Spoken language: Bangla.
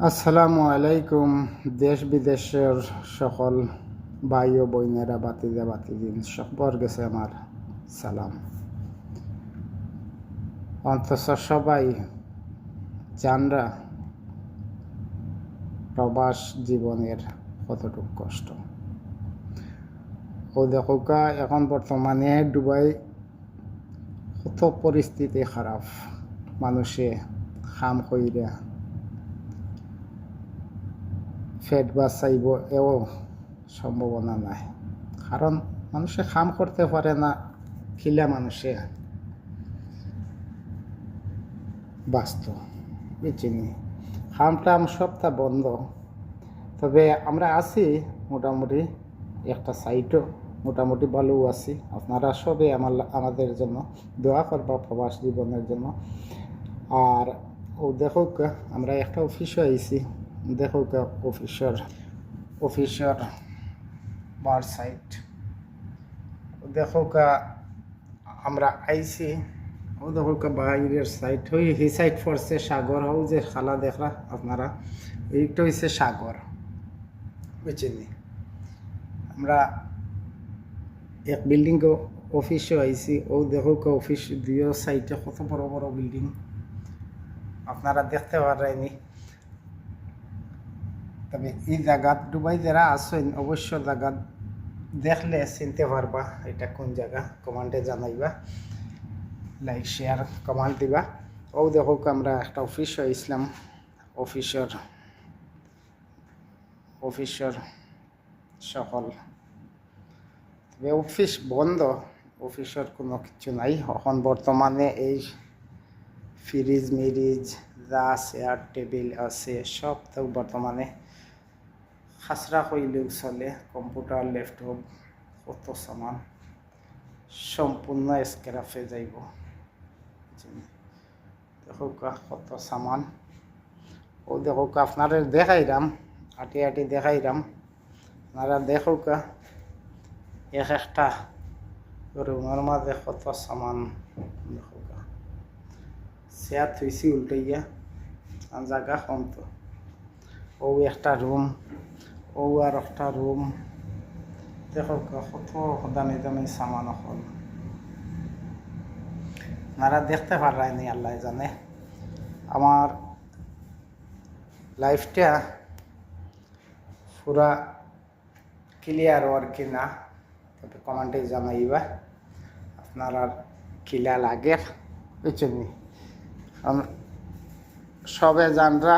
আসসালামু আলাইকুম। দেশ বিদেশের সকল ভাই ও বোনেরা বাতিজা বাতিদিন সবার গেছে আমার সালাম। অন্তত সবাই জানরা প্রবাস জীবনের কতটুকু কষ্ট। ও দেখোকা এখন বর্তমানে দুবাই কত পরিস্থিতি খারাপ, মানুষে খাম কইরা ফেট বাঁচাইব এও সম্ভাবনা নাই, কারণ মানুষে খাম করতে পারে না, খিলা মানুষে বাঁচত বুঝিনি। খাম টাম সবটা বন্ধ, তবে আমরা আছি মোটামুটি একটা সাইটও মোটামুটি ভালো আছি। আপনারা সবে আমাদের জন্য দোয়া করবা প্রবাস জীবনের জন্য। আর ও দেখো আমরা একটা অফিসও আইছি, দেখো অফিসের বার সাইট দেখো আমরা আইছি। ও দেখো বাইরের সাইট হই হি সাইড পড়ছে সাগর, হও যে খালা দেখরা আপনারা, এইটা হচ্ছে সাগর বুঝছেন। আমরা এক বিল্ডিং অফিসে আইছি। ও দেখো অফিস দুই সাইডে কত বড় বড় বিল্ডিং আপনারা দেখতে পারেনি। তবে এই জায়গা দুবাই যারা আসেন অবশ্য জায়গা দেখলে চিনতে পারবা এটা কোন জায়গা, কমান্ডে জানাইবা, লাইক শেয়ার কমান্ড দিবা। ও দেখো আমরা একটা অফিস আইসলাম, অফিসের সকল, তবে অফিস বন্ধ, অফিসের কোনো কিছু নাই এখন বর্তমানে। এই ফ্রিজ মিরিজ যা চেয়ার টেবিল আছে সব তো বর্তমানে খাসরা কইলেও চলে। কম্পিউটার ল্যাপটপ কত সামান সম্পূর্ণ স্ক্র্যাপে যাইব। দেখো কত সামান। ও দেখো আপনারা দেখাইলাম, আটি আটি দেখাইলাম, আপনারা দেখো এক একটা রুমের মাঝে কত সামান। দেখো চেয়ার থুইছি উল্টাইয়া, জায়গা কম তো। ও একটা রুম, ও আর একটা রুম, দেখো কত দামি দামি সামান হল। আপনারা দেখতে পারায়নি, আল্লাহ জানে। আমার লাইফটা পুরা ক্লিয়ার আর কি না, তবে কমেন্টে জানাইবা আপনারা কিলা লাগে বুঝছেন। সবে জানরা